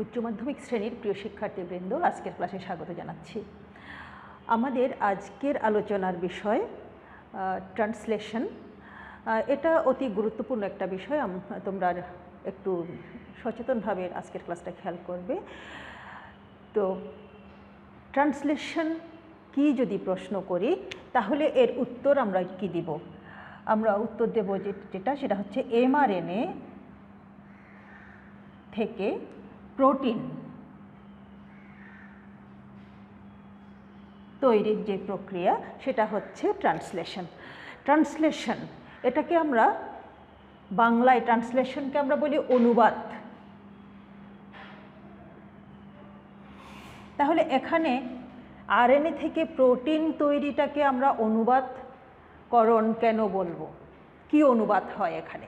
উচ্চ মাধ্যমিক শ্রেণীর প্রিয় শিক্ষার্থীবৃন্দ, আজকের ক্লাসে স্বাগত জানাচ্ছি। আমাদের আজকের আলোচনার বিষয় ট্রান্সলেশন। এটা অতি গুরুত্বপূর্ণ একটা বিষয়। তোমরা একটু সচেতনভাবে আজকের ক্লাসটা খেয়াল করবে। তো ট্রান্সলেশন কি যদি প্রশ্ন করি, তাহলে এর উত্তর আমরা কি দিব? আমরা উত্তর দেব সেটা হচ্ছে mRNA থেকে প্রোটিন তৈরির যে প্রক্রিয়া, সেটা হচ্ছে ট্রান্সলেশন। ট্রান্সলেশন এটাকে আমরা বাংলায় ট্রান্সলেশনকে আমরা বলি অনুবাদ। তাহলে এখানে আরএনএ থেকে প্রোটিন তৈরিটাকে আমরা অনুবাদকরণ কেন বলবো? কি অনুবাদ হয় এখানে?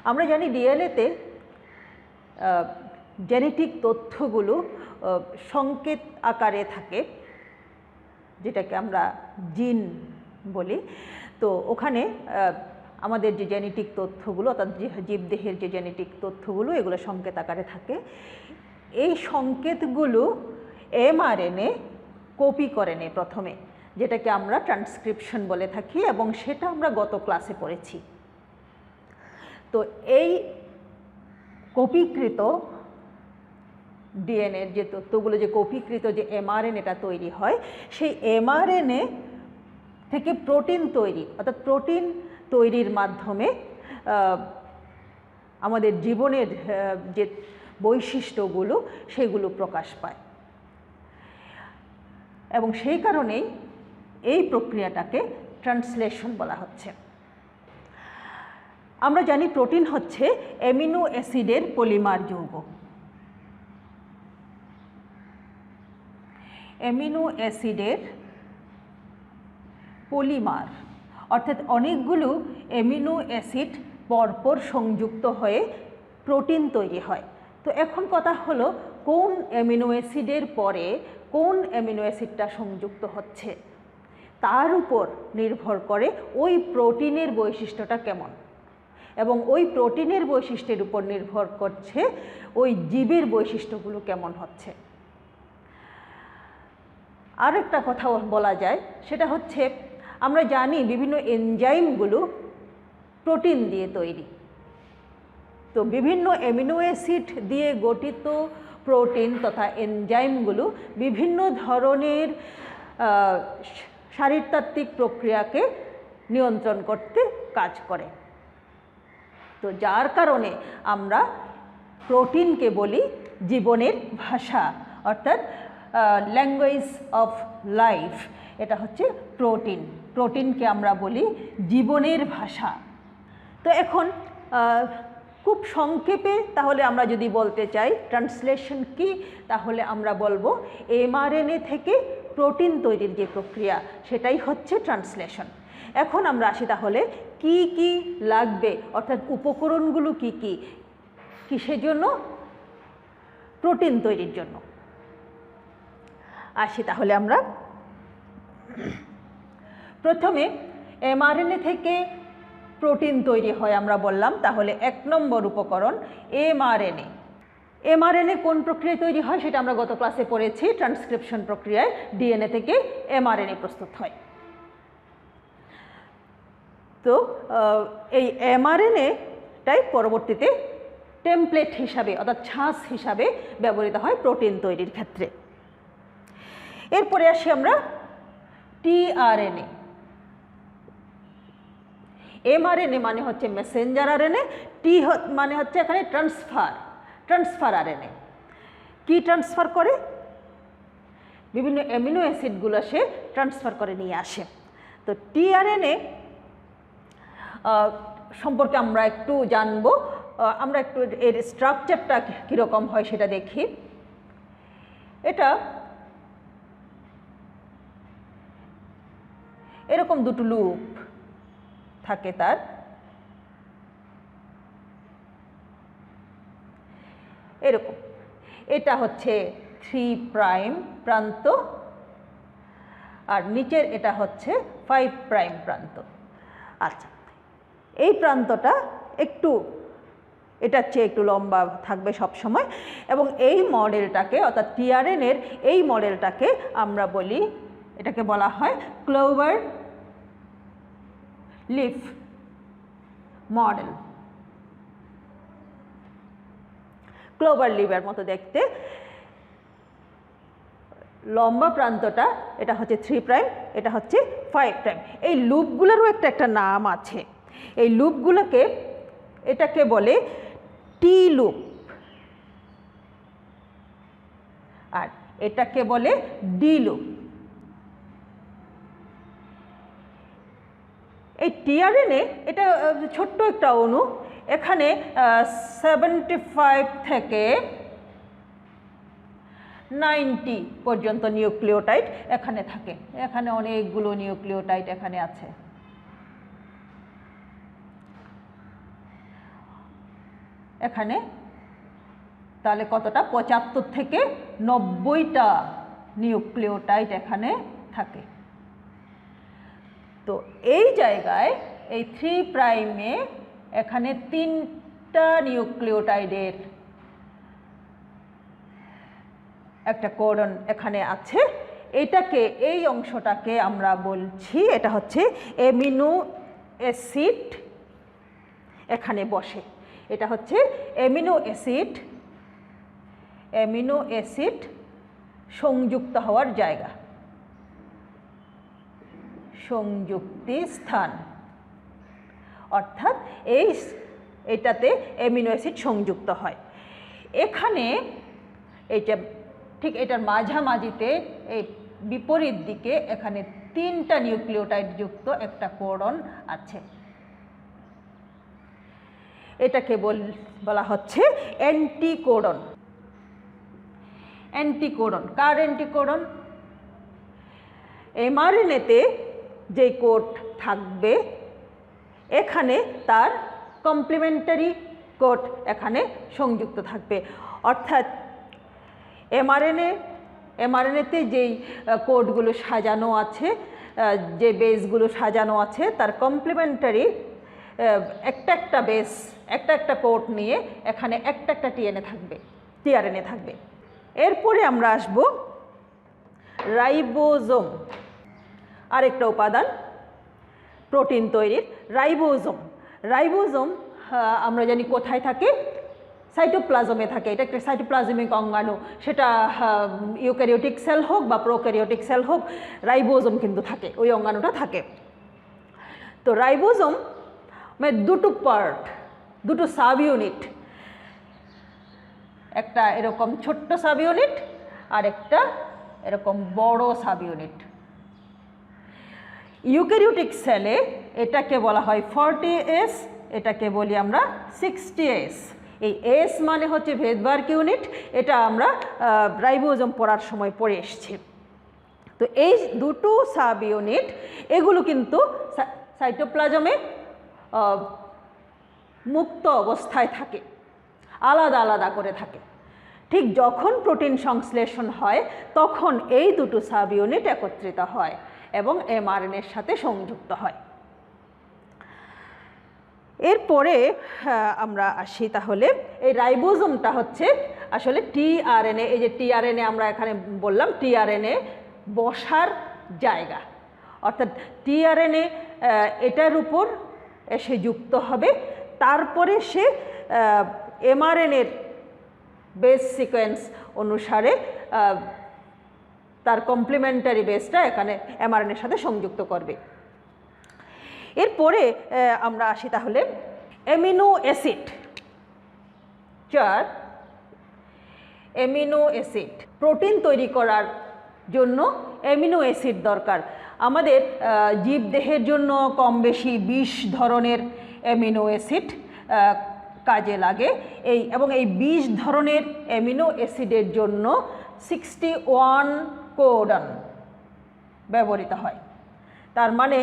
আমরা জানি ডিএনএতে জেনেটিক তথ্যগুলো সংকেত আকারে থাকে, যেটাকে আমরা জিন বলি। তো ওখানে আমাদের যে জেনেটিক তথ্যগুলো, অর্থাৎ জীবদেহের যে জেনেটিক তথ্যগুলো, এগুলো সংকেত আকারে থাকে। এই সংকেতগুলো mRNA কপি করে নেয় প্রথমে, যেটাকে আমরা ট্রান্সক্রিপশন বলে থাকি, এবং সেটা আমরা গত ক্লাসে পড়েছি। তো এই কপিকৃত ডিএনএর যে তথ্যগুলো, যে কপিকৃত যে mRNAটা তৈরি হয়, সেই mRNA থেকে প্রোটিন তৈরি, অর্থাৎ প্রোটিন তৈরির মাধ্যমে আমাদের জীবনের যে বৈশিষ্ট্যগুলো, সেগুলো প্রকাশ পায়। এবং সেই কারণেই এই প্রক্রিয়াটাকে ট্রান্সলেশন বলা হচ্ছে। আমরা জানি প্রোটিন হচ্ছে অ্যামিনো অ্যাসিডের পলিমার যৌগ। অ্যামিনো অ্যাসিডের পলিমার, অর্থাৎ অনেকগুলো অ্যামিনো অ্যাসিড পরপর সংযুক্ত হয়ে প্রোটিন তৈরি হয়। তো এখন কথা হলো, কোন অ্যামিনো অ্যাসিডের পরে কোন অ্যামিনো অ্যাসিডটা সংযুক্ত হচ্ছে, তার উপর নির্ভর করে ওই প্রোটিনের বৈশিষ্ট্যটা কেমন, এবং ওই প্রোটিনের বৈশিষ্ট্যের উপর নির্ভর করছে ওই জীবের বৈশিষ্ট্যগুলো কেমন হচ্ছে। আর একটা কথা বলা যায়, সেটা হচ্ছে আমরা জানি বিভিন্ন এনজাইমগুলো প্রোটিন দিয়ে তৈরি। তো বিভিন্ন অ্যামিনো অ্যাসিড দিয়ে গঠিত প্রোটিন তথা এনজাইমগুলো বিভিন্ন ধরনের শারীরতাত্ত্বিক প্রক্রিয়াকে নিয়ন্ত্রণ করতে কাজ করে। তো যার কারণে আমরা প্রোটিনকে বলি জীবনের ভাষা, অর্থাৎ ল্যাঙ্গুয়েজ অফ লাইফ। এটা হচ্ছে প্রোটিন। প্রোটিনকে আমরা বলি জীবনের ভাষা। তো এখন খুব সংক্ষেপে তাহলে আমরা যদি বলতে চাই ট্রান্সলেশন কি, তাহলে আমরা বলবো mRNA থেকে প্রোটিন তৈরির যে প্রক্রিয়া, সেটাই হচ্ছে ট্রান্সলেশন। এখন আমরা আসি তাহলে কি কি লাগবে, অর্থাৎ উপকরণগুলো কি কি কিসের জন্য? প্রোটিন তৈরির জন্য। আসি তাহলে আমরা প্রথমে mRNA থেকে প্রোটিন তৈরি হয় আমরা বললাম, তাহলে 1 নম্বর উপকরণ mRNA। mRNA কোন প্রক্রিয়ায় তৈরি হয় সেটা আমরা গত ক্লাসে পড়েছি। ট্রান্সক্রিপশন প্রক্রিয়ায় ডিএনএ থেকে mRNA প্রস্তুত হয়। তো এই mRNAটাই পরবর্তীতে টেমপ্লেট হিসাবে, অর্থাৎ ছাঁচ হিসাবে ব্যবহৃত হয় প্রোটিন তৈরির ক্ষেত্রে। এরপরে আসি আমরা tRNA। mRNA মানে হচ্ছে মেসেঞ্জার আরএনএ, টি মানে হচ্ছে এখানে ট্রান্সফার আরএনএ। কি ট্রান্সফার করে? বিভিন্ন অ্যামিনো অ্যাসিডগুলো সে ট্রান্সফার করে নিয়ে আসে। তো tRNA সম্পর্কে আমরা একটু জানবো। আমরা একটু এর স্ট্রাকচারটা কীরকম হয় সেটা দেখি। এটা এরকম দুটো লুপ থাকে তার। এরকম, এটা হচ্ছে 3 প্রাইম প্রান্ত, আর নিচের এটা হচ্ছে 5 প্রাইম প্রান্ত। আচ্ছা, এই প্রান্তটা একটু এটার চেয়ে একটু লম্বা থাকবে সব সময়, এবং এই মডেলটাকে অর্থাৎ টিআরএনএর এই মডেলটাকে আমরা বলি, এটাকে বলা হয় ক্লোভার লিফ মডেল। ক্লোভার লিফের মতো দেখতে, লম্বা প্রান্তটা এটা হচ্ছে 3 প্রাইম, এটা হচ্ছে 5 প্রাইম। এই লুপগুলোরও একটা নাম আছে। এই লুপগুলোকে এটাকে বলে টি লুপ, আর এটাকে বলে ডি লুপ। এই টিআরএনএ এটা ছোট্ট একটা অণু, এখানে 75 থেকে 90 পর্যন্ত নিউক্লিওটাইড এখানে থাকে। এখানে অনেকগুলো নিউক্লিওটাইড এখানে আছে। এখানে তাহলে কতটা, 75 থেকে 90টা নিউক্লিওটাইড এখানে থাকে। তো এই জায়গায় এই 3 প্রাইমে এখানে 3টা নিউক্লিওটাইডের একটা কোডন এখানে আছে। এটাকে, এই অংশটাকে আমরা বলছি, এটা হচ্ছে অ্যামিনো অ্যাসিড এখানে বসে। এটা হচ্ছে অ্যামিনো অ্যাসিড সংযুক্ত হওয়ার জায়গা, সংযুক্তি স্থান, অর্থাৎ এটাতে অ্যামিনো অ্যাসিড সংযুক্ত হয়। এখানে এইটা ঠিক এটার মাঝামাঝিতে এই বিপরীত দিকে এখানে 3টা নিউক্লিওটাইড যুক্ত একটা কোডন আছে। এটাকে বলা হচ্ছে অ্যান্টিকোডন। অ্যান্টিকোডন কার অ্যান্টিকোডন? এমআরএনএতে যে কোড থাকবে এখানে তার কমপ্লিমেন্টারি কোড এখানে সংযুক্ত থাকবে, অর্থাৎ এমআরএনএতে যেই কোডগুলো সাজানো আছে, যে বেসগুলো সাজানো আছে, তার কমপ্লিমেন্টারি একটা বেস, একটা কোড নিয়ে এখানে একটা টিআরএনএ থাকবে। এরপরে আমরা আসব রাইবোজোম, আরেকটা উপাদান প্রোটিন তৈরির, রাইবোজোম আমরা জানি কোথায় থাকে, সাইটোপ্লাজমে থাকে। এটা একটা সাইটোপ্লাজমিক অঙ্গাণু, সেটা ইউক্যারিওটিক সেল হোক বা প্রোক্যারিওটিক সেল হোক, রাইবোজোম কিন্তু থাকে, ওই অঙ্গাণুটা থাকে। তো রাইবোজোম মানে দুটো পার্ট, দুটো সাব ইউনিট, একটা এরকম ছোট্ট সাব ইউনিট আর একটা এরকম বড় সাব ইউনিট। ইউক্যারিওটিক সেলে এটাকে বলা হয় 40S, এটাকে বলি আমরা 60S। এই এস মানে হচ্ছে ভেদবার্গ ইউনিট, এটা আমরা রাইবোজোম পড়ার সময় পড়ে এসেছি। তো এই দুটো সাব ইউনিট এগুলো কিন্তু সাইটোপ্লাজমে মুক্ত অবস্থায় থাকে, আলাদা আলাদা করে থাকে। ঠিক যখন প্রোটিন সংশ্লেষণ হয় তখন এই দুটো সাব ইউনিট একত্রিত হয় এবং এমআরএনএর সাথে সংযুক্ত হয়। এরপরে আমরা আসি, তাহলে এই রাইবোজোমটা হচ্ছে আসলে টিআরএনএ, এই যে টিআরএনএ আমরা এখানে বললাম, টিআরএনএ বসার জায়গা, অর্থাৎ টিআরএনএ এটার উপর এসে যুক্ত হবে, তারপরে সে এমআরএনএর বেস সিকোয়েন্স অনুসারে তার কমপ্লিমেন্টারি বেসটা এখানে এমআরএনএর সাথে সংযুক্ত করবে। এরপরে আমরা আসি তাহলে amino acid. Amino acid, protein তৈরি করার জন্য অ্যামিনো অ্যাসিড দরকার। আমাদের জীবদেহের জন্য কম বেশি 20 ধরনের অ্যামিনো অ্যাসিড কাজে লাগে, এবং এই 20 ধরনের অ্যামিনো অ্যাসিডের জন্য 61 কোডন ব্যবহৃত হয়। তার মানে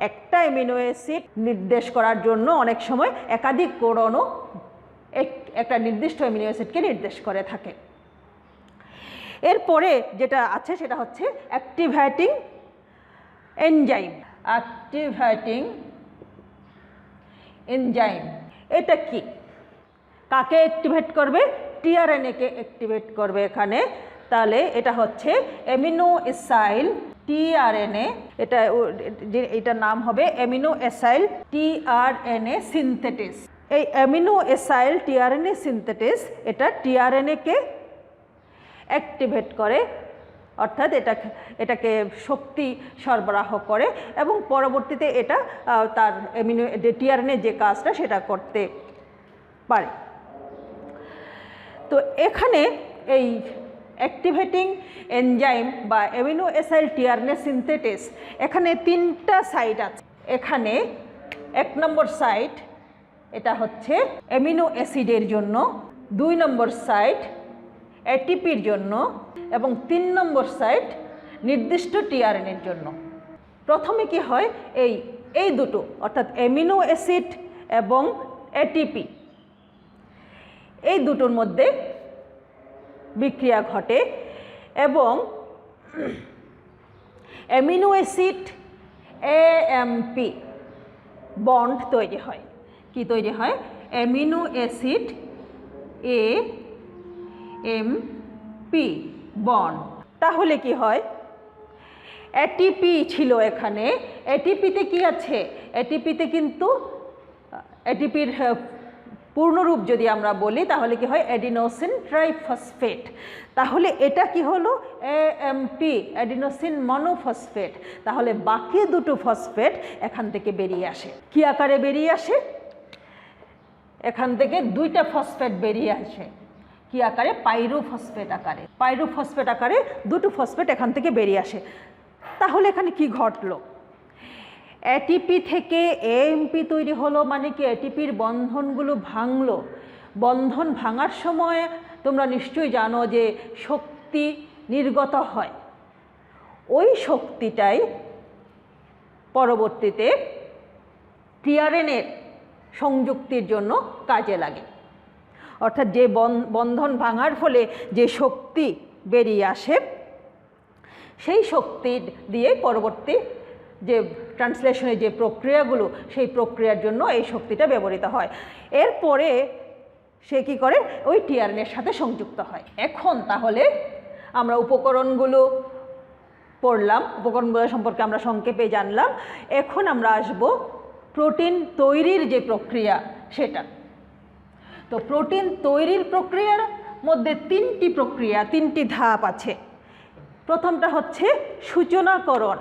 একটা অ্যামিনো অ্যাসিড নির্দেশ করার জন্য অনেক সময় একাধিক কোডনও একটা নির্দিষ্ট অ্যামিনো অ্যাসিডকে নির্দেশ করে থাকে। এরপরে যেটা আছে সেটা হচ্ছে অ্যাক্টিভেটিং এনজাইম। এটা কি? কাকে অ্যাক্টিভেট করবে? টিআরএনএকে অ্যাক্টিভেট করবে এখানে। তাহলে এটা হচ্ছে অ্যামিনো অ্যাসাইল টিআরএনএ, এটার নাম হবে অ্যামিনো অ্যাসাইল টিআরএনএ সিনথেটিস। এই অ্যামিনো অ্যাসাইল টিআরএনএ সিনথেটিস এটা টিআরএনএকে অ্যাক্টিভেট করে, অর্থাৎ এটাকে শক্তি সরবরাহ করে এবং পরবর্তীতে এটা তার টিআরএনএ যে কাজটা সেটা করতে পারে। তো এখানে এই অ্যাক্টিভেটিং এনজাইম বা অ্যামিনো অ্যাসাইল টিআরএনএ সিনথেটিস এখানে 3টা সাইট আছে। এখানে 1 নম্বর সাইট এটা হচ্ছে অ্যামিনো অ্যাসিডের জন্য, 2 নম্বর সাইট এটিপির জন্য এবং 3 নম্বর সাইট নির্দিষ্ট টিআরএনএর জন্য। প্রথমে কি হয়, এই দুটো অর্থাৎ অ্যামিনো অ্যাসিড এবং এটিপি এই দুটোর মধ্যে বিক্রিয়া ঘটে এবং অ্যামিনো অ্যাসিড এএমপি বন্ড তৈরি হয়। কি তৈরি হয়? Amino acid AMP bond. তাহলে কি হয়, এটিপি ছিল এখানে, এটিপিতে কি আছে? এটিপিতে কিন্তু এটিপির পূর্ণরূপ যদি আমরা বলি তাহলে কি হয়? Adenosine triphosphate. তাহলে এটা কি হলো? AMP adenosine monophosphate. তাহলে বাকি দুটো ফসফেট এখান থেকে বেরিয়ে আসে। কি আকারে বেরিয়ে আসে? এখান থেকে 2টা ফসফেট বেরিয়ে আসে। কি আকারে? পাইরোফসফেট আকারে। পাইরোফসফেট আকারে 2টো ফসফেট এখান থেকে বেরিয়ে আসে। তাহলে এখানে কি ঘটলো? এটিপি থেকে এএমপি তৈরি হলো, মানে কি এটিপির বন্ধনগুলো ভাঙলো। বন্ধন ভাঙার সময় তোমরা নিশ্চয়ই জানো যে শক্তি নির্গত হয়, ওই শক্তিটাই পরবর্তীতে টিআরএনএর সংযুক্তির জন্য কাজে লাগে। অর্থাৎ যে বন্ধন ভাঙার ফলে যে শক্তি বেরিয়ে আসে সেই শক্তি দিয়ে পরবর্তী যে ট্রান্সলেশনের যে প্রক্রিয়াগুলো সেই প্রক্রিয়ার জন্য এই শক্তিটা ব্যবহৃত হয়। এরপরে সে কী করে? ওই টিআরএনএর সাথে সংযুক্ত হয়। এখন তাহলে আমরা উপকরণগুলো পড়লাম, উপকরণগুলো সম্পর্কে আমরা সংক্ষেপে জানলাম। এখন আমরা আসব প্রোটিন তৈরির যে প্রক্রিয়া সেটা। তো প্রোটিন তৈরির প্রক্রিয়ার মধ্যে 3টি প্রক্রিয়া, 3টি ধাপ আছে। প্রথমটা হচ্ছে সূচনাকরণ,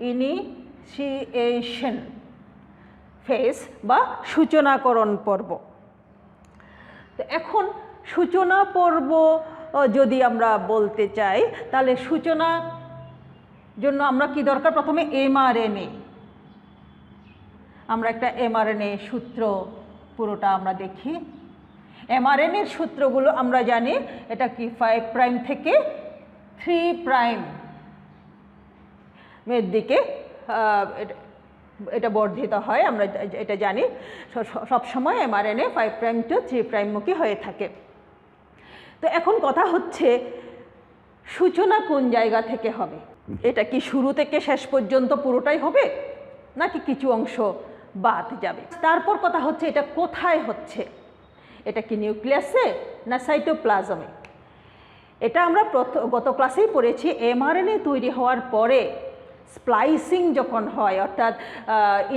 ইনিশিয়েশন ফেজ বা সূচনাকরণ পর্ব। তো এখন সূচনা পর্ব যদি আমরা বলতে চাই তাহলে সূচনার জন্য আমরা কি দরকার? প্রথমে এমআরএনএ। আমরা একটা এমআরএনএ সূত্র পুরোটা আমরা দেখি। এমআরএনএর সূত্রগুলো আমরা জানি, এটা কি 5 প্রাইম থেকে 3 প্রাইম এর দিকে এটা বর্ধিত হয়, আমরা এটা জানি। সবসময় এমআরএনএ 5 প্রাইম টু 3 প্রাইমমুখী হয়ে থাকে। তো এখন কথা হচ্ছে সূচনা কোন জায়গা থেকে হবে? এটা কি শুরু থেকে শেষ পর্যন্ত পুরোটাই হবে নাকি কিছু অংশ বাদ যাবে? তারপর কথা হচ্ছে এটা কোথায় হচ্ছে? এটা কি নিউক্লিয়াসে না সাইটোপ্লাজমে? এটা আমরা গত ক্লাসেই পড়েছি। এমআরএনএ তৈরি হওয়ার পরে স্প্লাইসিং যখন হয়, অর্থাৎ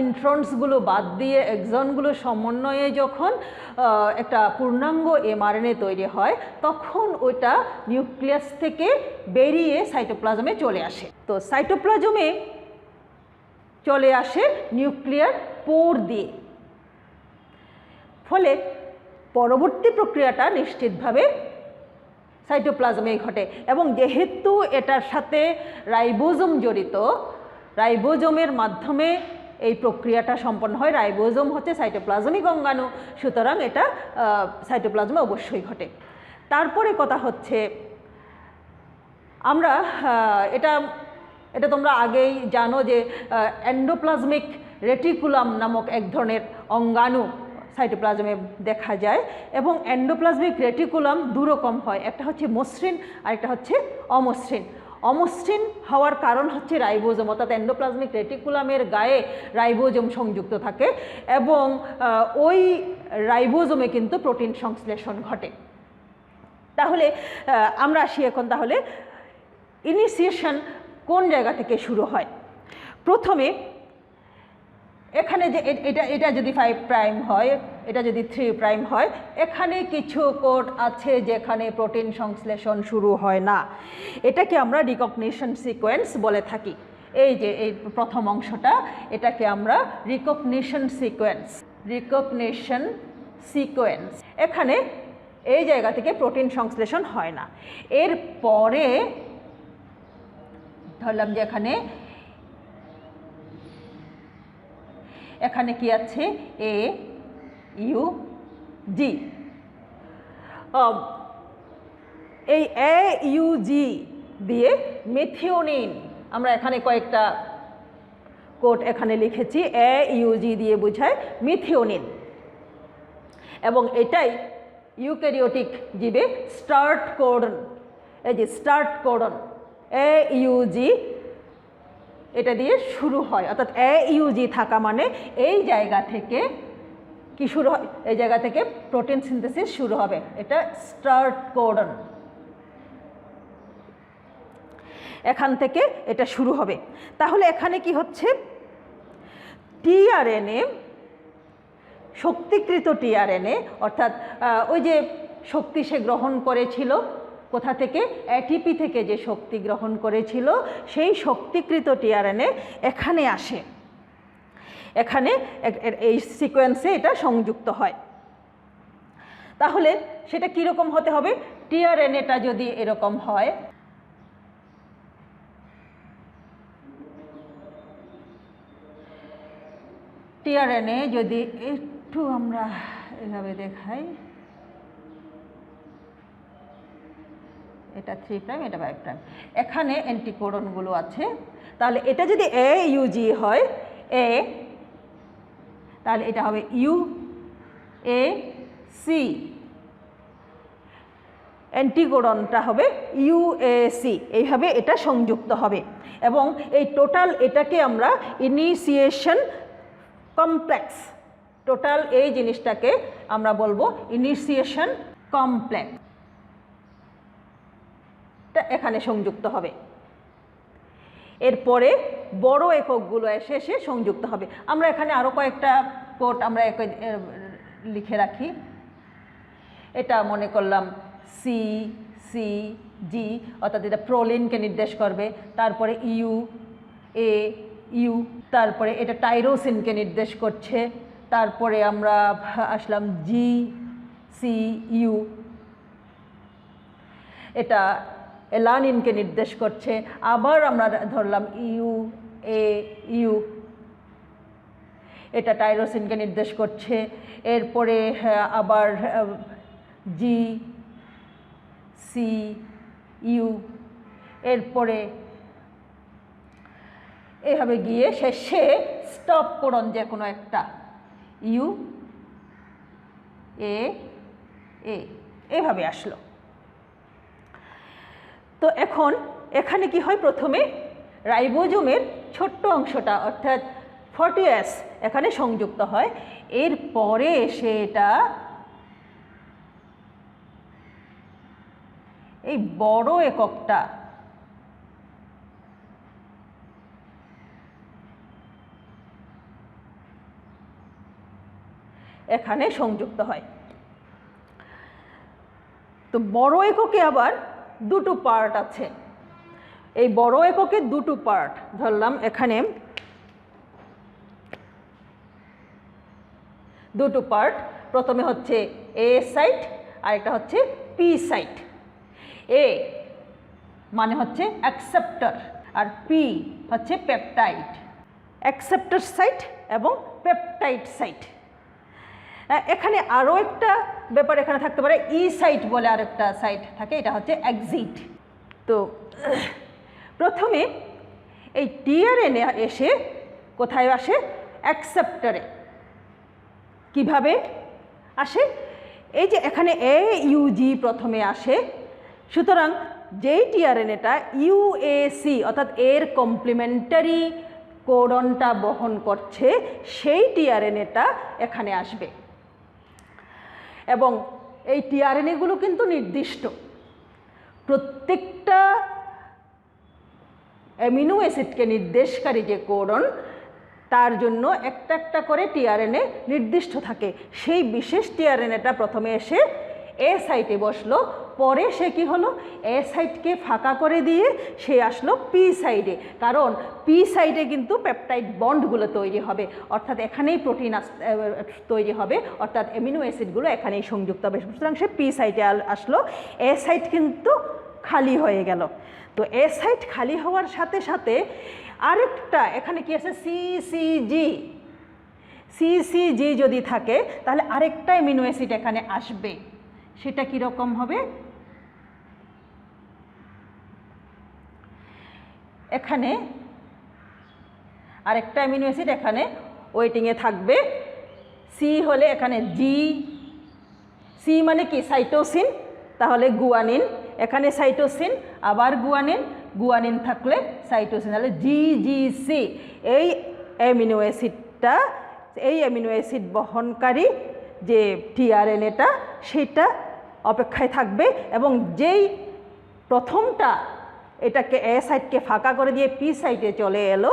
ইন্ট্রনসগুলো বাদ দিয়ে এক্সনগুলো সমন্বয়ে যখন একটা পূর্ণাঙ্গ এমআরএনএ তৈরি হয় তখন ওটা নিউক্লিয়াস থেকে বেরিয়ে সাইটোপ্লাজমে চলে আসে। তো সাইটোপ্লাজমে চলে আসে নিউক্লিয়ার পোর দিয়ে। ফলে পরবর্তী প্রক্রিয়াটা নিশ্চিতভাবে সাইটোপ্লাজমে ঘটে এবং যেহেতু এটার সাথে রাইবোজোম জড়িত, রাইবোজোমের মাধ্যমে এই প্রক্রিয়াটা সম্পন্ন হয়। রাইবোজোম হচ্ছে সাইটোপ্লাজমিক অঙ্গাণু, সুতরাং এটা সাইটোপ্লাজমে অবশ্যই ঘটে। তারপরে কথা হচ্ছে আমরা এটা তোমরা আগেই জানো যে এন্ডোপ্লাজমিক রেটিকুলাম নামক এক ধরনের অঙ্গাণু সাইটোপ্লাজমে দেখা যায় এবং এন্ডোপ্লাজমিক রেটিকুলাম 2 রকম হয়, একটা হচ্ছে মসৃণ আর একটা হচ্ছে অমসৃণ। অমসৃণ হওয়ার কারণ হচ্ছে রাইবোজোম, অর্থাৎ এন্ডোপ্লাজমিক রেটিকুলামের গায়ে রাইবোজোম সংযুক্ত থাকে এবং ওই রাইবোজোমে কিন্তু প্রোটিন সংশ্লেষণ ঘটে। তাহলে আমরা আসি এখন, তাহলে ইনিশিয়েশন কোন জায়গা থেকে শুরু হয়? প্রথমে এখানে যে এটা যদি 5 প্রাইম হয়, এটা যদি 3 প্রাইম হয়, এখানে কিছু কোড আছে যেখানে প্রোটিন সংশ্লেষণ শুরু হয় না। এটাকে আমরা রিকগনিশন সিকোয়েন্স বলে থাকি। এই যে এই প্রথম অংশটা, এটাকে আমরা রিকগনিশন সিকোয়েন্স। এখানে এই জায়গা থেকে প্রোটিন সংশ্লেষণ হয় না। এরপরে ধরলাম যে এখানে কি আছে, এ ইউ জি। এই এ ইউ জি দিয়ে মেথিওনিন, আমরা এখানে কয়েকটা কোড এখানে লিখেছি, এ ইউ জি দিয়ে বোঝায় মিথিওনিন, এবং এটাই ইউক্যারিওটিক জীবে স্টার্ট কোডন। এই যে স্টার্ট কোডন এ ইউ জি, এটা দিয়ে শুরু হয়, অর্থাৎ এ ইউ জি থাকা মানে এই জায়গা থেকে কি শুরু হয়, এই জায়গা থেকে প্রোটিন সিনথেসিস শুরু হবে, এটা স্টার্ট কোডন। এখান থেকে এটা শুরু হবে। তাহলে এখানে কি হচ্ছে, টিআরএনএ, শক্তিকৃত টিআরএনএ, অর্থাৎ ওই যে শক্তি সে গ্রহণ করেছিল কোথা থেকে, এটিপি থেকে যে শক্তি গ্রহণ করেছিল, সেই শক্তিকৃত টিআরএনএ এখানে আসে, এখানে এই সিকোয়েন্সে এটা সংযুক্ত হয়। তাহলে সেটা কীরকম হতে হবে, টিআরএনএটা যদি এরকম হয়, টিআরএনএ যদি একটু আমরা এভাবে দেখাই, এটা 3 প্রাইম, এটা 5 প্রাইম, এখানে অ্যান্টিকোডনগুলো আছে। তাহলে এটা যদি এ ইউজি হয়, এ, তাহলে এটা হবে ইউ এ সি, অ্যান্টিকোডনটা হবে ইউএসি, এইভাবে এটা সংযুক্ত হবে। এবং এই টোটাল এটাকে আমরা ইনিশিয়েশন কমপ্লেক্স, টোটাল এই জিনিসটাকে আমরা বলবো ইনিশিয়েশন কমপ্লেক্স, এখানে সংযুক্ত হবে। এরপরে বড় এককগুলো এসে সংযুক্ত হবে। আমরা এখানে আরও কয়েকটা কোড আমরা লিখে রাখি। এটা মনে করলাম সি সি জি, অর্থাৎ এটা প্রোলিনকে নির্দেশ করবে। তারপরে ইউ এ ইউ, তারপরে এটা টাইরোসিনকে নির্দেশ করছে। তারপরে আমরা আসলাম জি সি ইউ, এটা এলানিনকে নির্দেশ করছে। আবার আমরা ধরলাম ইউ এ ইউ, এটা টাইরোসিনকে নির্দেশ করছে। এরপরে আবার জি সি ইউ, এরপরে এভাবে গিয়ে শেষে স্টপ কোডন যে কোনো একটা ইউ এ এ, এভাবে আসলো। তো এখন এখানে কি হয়, প্রথমে রাইবোজোমের ছোট্ট অংশটা অর্থাৎ 40S এখানে সংযুক্ত হয়। এরপরে এসে এটা এই বড় এককটা এখানে সংযুক্ত হয়। তো বড় এককে আবার দুটো পার্ট আছে। এই বড় এককে দুটো পার্ট ধরলাম, এখানে দুটো পার্ট, প্রথমে হচ্ছে এ সাইট আর একটা হচ্ছে পি সাইট। এ মানে হচ্ছে অ্যাকসেপ্টর আর পি হচ্ছে পেপটাইড। অ্যাকসেপ্টর সাইট এবং পেপটাইড সাইট। এখানে আরও একটা ব্যাপার এখানে থাকতে পারে, ই সাইট বলে আরেকটা সাইট থাকে, এটা হচ্ছে এক্সিট। তো প্রথমে এই টিআরএনএ এসে কোথায় আসে, অ্যাকসেপ্টরে। কিভাবে আসে, এই যে এখানে এ ইউজি প্রথমে আসে, সুতরাং যেই টিআরএনএটা ইউএসি অর্থাৎ এর কমপ্লিমেন্টারি কোডনটা বহন করছে সেই টিআরএনএটা এখানে আসবে। এবং এই টিআরএনএগুলো কিন্তু নির্দিষ্ট, প্রত্যেকটা অ্যামিনো অ্যাসিডকে নির্দেশকারী যে কোডন তার জন্য একটা একটা করে টিআরএনএ নির্দিষ্ট থাকে। সেই বিশেষ টিআরএনএটা প্রথমে এসে এ সাইটে বসলো, পরে সে কি হলো এ সাইটকে ফাঁকা করে দিয়ে সে আসলো পি সাইডে, কারণ পি সাইডে কিন্তু পেপটাইড বন্ডগুলো তৈরি হবে, অর্থাৎ এখানেই প্রোটিন তৈরি হবে, অর্থাৎ অ্যামিনো অ্যাসিডগুলো এখানেই সংযুক্ত হবে। সুতরাং সে পি সাইডে আসলো, এ সাইট কিন্তু খালি হয়ে গেল। তো এ সাইট খালি হওয়ার সাথে সাথে আরেকটা এখানে কি আছে সিসিজি, সিসিজি যদি থাকে তাহলে আরেকটা অ্যামিনো অ্যাসিড এখানে আসবে। সেটা কীরকম হবে, এখানে আরেকটা অ্যামিনো অ্যাসিড এখানে ওয়েটিংয়ে থাকবে। সি হলে এখানে জি, সি মানে কি সাইটোসিন, তাহলে গুয়ানিন, এখানে সাইটোসিন আবার গুয়ানিন, গুয়ানিন থাকলে সাইটোসিন, তাহলে জিজিসি। এই অ্যামিনো অ্যাসিডটা, এই অ্যামিনো অ্যাসিড বহনকারী যে টিআরএনএটা সেটা অপেক্ষায় থাকবে, এবং যেই প্রথমটা এটাকে এ সাইটকে ফাঁকা করে দিয়ে পি সাইটে চলে এলো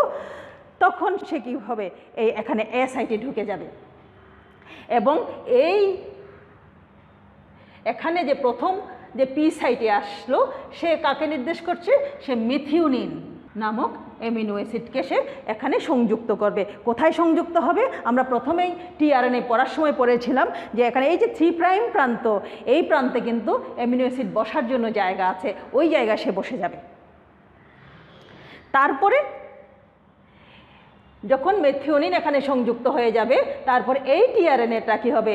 তখন সে কী হবে এই এখানে এ সাইটে ঢুকে যাবে। এবং এই এখানে যে প্রথম যে পি সাইটে আসলো সে কাকে নির্দেশ করছে, সে মিথিওনিন নামক অ্যামিনো অ্যাসিডকে সে এখানে সংযুক্ত করবে। কোথায় সংযুক্ত হবে, আমরা প্রথমেই টিআরএনএ পড়ার সময় পড়েছিলাম যে এখানে এই যে 3' প্রান্ত, এই প্রান্তে কিন্তু অ্যামিনো অ্যাসিড বসার জন্য জায়গা আছে, ওই জায়গায় সে বসে যাবে। তারপরে যখন মেথিওনিন এখানে সংযুক্ত হয়ে যাবে তারপর এই টিআরএনএটা কী হবে,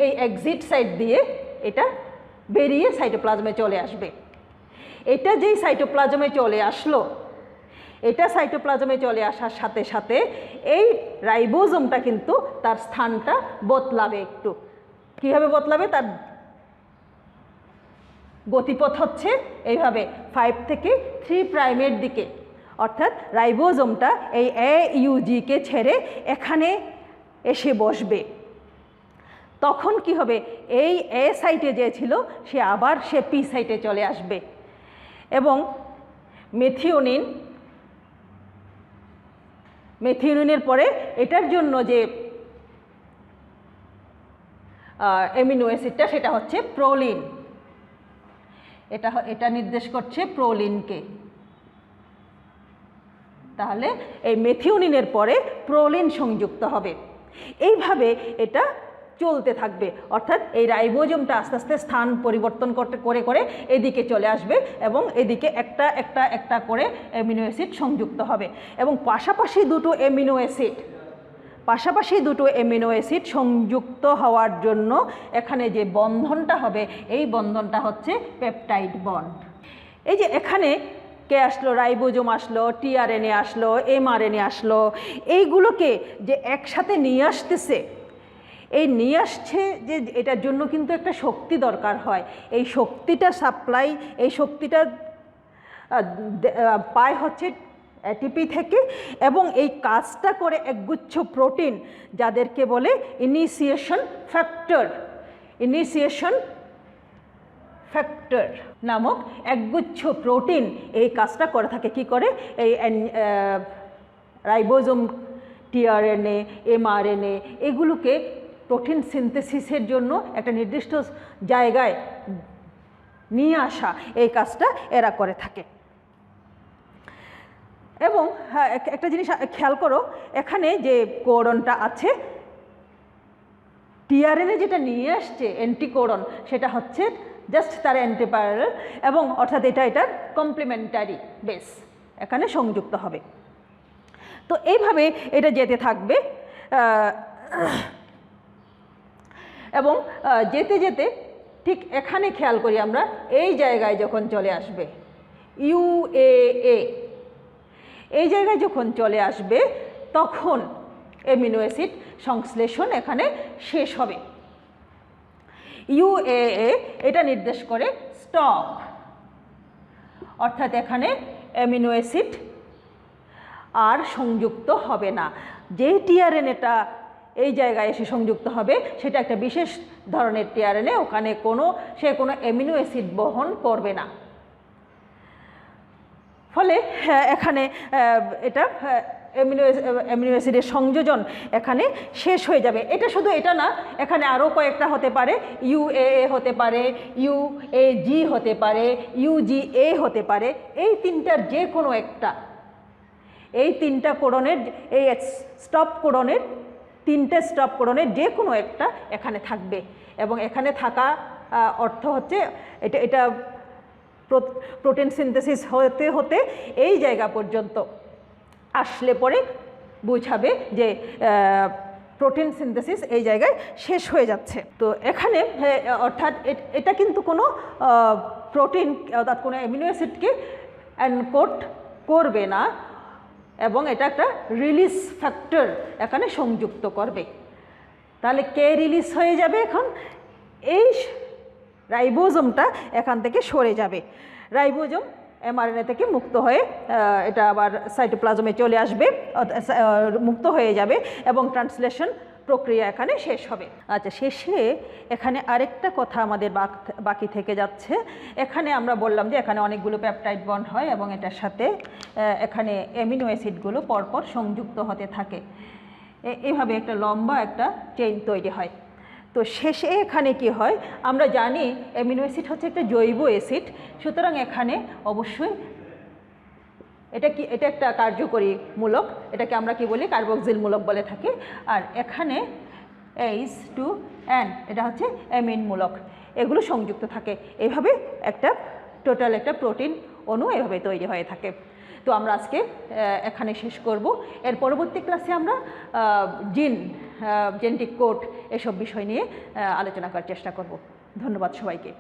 এই এক্সিট সাইট দিয়ে এটা বেরিয়ে সাইটোপ্লাজমে চলে আসবে। এটা যেই সাইটোপ্লাজমে চলে আসলো, এটা সাইটোপ্লাজমে চলে আসার সাথে সাথে এই রাইবোজোমটা কিন্তু তার স্থানটা বদলাবে। একটু কীভাবে বদলাবে, তার গতিপথ হচ্ছে এইভাবে 5 থেকে 3' দিকে, অর্থাৎ রাইবোজোমটা এই AUGকে ছেড়ে এখানে এসে বসবে। তখন কি হবে, এই এ সাইটে যে ছিল সে আবার সে পি সাইটে চলে আসবে, এবং মেথিওনিনের পরে এটার জন্য যে অ্যামিনো অ্যাসিডটা সেটা হচ্ছে প্রোলিন, এটা নির্দেশ করছে প্রোলিনকে। তাহলে এই মেথিওনিনের পরে প্রোলিন সংযুক্ত হবে। এইভাবে এটা চলতে থাকবে, অর্থাৎ এই রাইবোজোমটা আস্তে আস্তে স্থান পরিবর্তন করে করে এদিকে চলে আসবে, এবং এদিকে একটা একটা একটা করে অ্যামিনো অ্যাসিড সংযুক্ত হবে। এবং পাশাপাশি দুটো অ্যামিনো অ্যাসিড সংযুক্ত হওয়ার জন্য এখানে যে বন্ধনটা হবে এই বন্ধনটা হচ্ছে পেপটাইড বন্ড। এই যে এখানে কে আসলো, রাইবোজোম আসলো, টিআরএনএ আসলো, এমআরএনএ আসলো, এইগুলোকে যে একসাথে নিয়ে আসতেছে, এই নিয়ে আসছে যে এটার জন্য কিন্তু একটা শক্তি দরকার হয়। এই শক্তিটা সাপ্লাই, এই শক্তিটা পায় হচ্ছে এটিপি থেকে, এবং এই কাজটা করে একগুচ্ছ প্রোটিন যাদেরকে বলে ইনিশিয়েশন ফ্যাক্টর নামক একগুচ্ছ প্রোটিন এই কাজটা করে থাকে। কি করে, এই রাইবোজোম, টিআরএনএ, এমআরএনএ এগুলোকে প্রোটিন সিনথেসিসের জন্য একটা নির্দিষ্ট জায়গায় নিয়ে আসা, এই কাজটা এরা করে থাকে। এবং একটা জিনিস খেয়াল করো, এখানে যে কোডনটা আছে, টিআরএনএ যেটা নিয়ে আসছে অ্যান্টিকোডন সেটা হচ্ছে জাস্ট তার অ্যান্টিপ্যারালাল, এবং অর্থাৎ এটার কমপ্লিমেন্টারি বেস এখানে সংযুক্ত হবে। তো এইভাবে এটা যেতে থাকবে, এবং যেতে যেতে ঠিক এখানে খেয়াল করি আমরা, এই জায়গায় যখন চলে আসবে UAA, এই জায়গায় যখন চলে আসবে তখন অ্যামিনো অ্যাসিড সংশ্লেষণ এখানে শেষ হবে। UAA এটা নির্দেশ করে স্টপ, অর্থাৎ এখানে অ্যামিনো অ্যাসিড আর সংযুক্ত হবে না। যে টিআরএনএটা এই জায়গায় এসে সংযুক্ত হবে সেটা একটা বিশেষ ধরনের টিআরএনএ, ওখানে সে কোনো অ্যামিনো অ্যাসিড বহন করবে না। ফলে এখানে এটা অ্যামিনো অ্যাসিডের সংযোজন এখানে শেষ হয়ে যাবে। এটা শুধু এটা না, এখানে আরও কয়েকটা হতে পারে, ইউএএ হতে পারে, ইউএজি হতে পারে, ইউজিএ হতে পারে। এই তিনটার যে কোনো একটা, এই তিনটা কোডনের, এই স্টপ কোডনের, তিনটে স্টপ কোডনের যে কোনো একটা এখানে থাকবে। এবং এখানে থাকা অর্থ হচ্ছে এটা প্রোটিন সিনথেসিস হতে হতে এই জায়গা পর্যন্ত আসলে পরে বুঝাবে যে প্রোটিন সিনথেসিস এই জায়গায় শেষ হয়ে যাচ্ছে। তো এখানে অর্থাৎ এটা কিন্তু কোনো প্রোটিন অর্থাৎ কোনো অ্যামিনো অ্যাসিডকে এনকোড করবে না, এবং এটা একটা রিলিজ ফ্যাক্টর এখানে সংযুক্ত করবে। তাহলে কে রিলিজ হয়ে যাবে? এখন এই রাইবোজোমটা এখান থেকে সরে যাবে। রাইবোজোম এমআরএনএ থেকে মুক্ত হয়ে এটা আবার সাইটোপ্লাজমে চলে আসবে, মুক্ত হয়ে যাবে এবং ট্রান্সলেশন প্রক্রিয়া এখানে শেষ হবে। আচ্ছা, শেষে এখানে আরেকটা কথা আমাদের বাকি থেকে যাচ্ছে। এখানে আমরা বললাম যে এখানে অনেকগুলো পেপটাইড বন্ড হয় এবং এটার সাথে এখানে অ্যামিনো অ্যাসিডগুলো পরপর সংযুক্ত হতে থাকে। এভাবে একটা লম্বা একটা চেইন তৈরি হয়। তো শেষে এখানে কি হয়? আমরা জানি অ্যামিনো অ্যাসিড হচ্ছে একটা জৈব অ্যাসিড, সুতরাং এখানে অবশ্যই এটা একটা কার্যকরী মূলক, এটাকে আমরা কি বলি? কার্বক্সিল মূলক বলে থাকি। আর এখানে H2N এটা হচ্ছে অ্যামিন মূলক, এগুলো সংযুক্ত থাকে। এইভাবে একটা টোটাল একটা প্রোটিন অণু এভাবে তৈরি হয়ে থাকে। তো আমরা আজকে এখানে শেষ করব। এর পরবর্তী ক্লাসে আমরা জেনেটিক কোড এসব বিষয় নিয়ে আলোচনা করার চেষ্টা করব। ধন্যবাদ সবাইকে।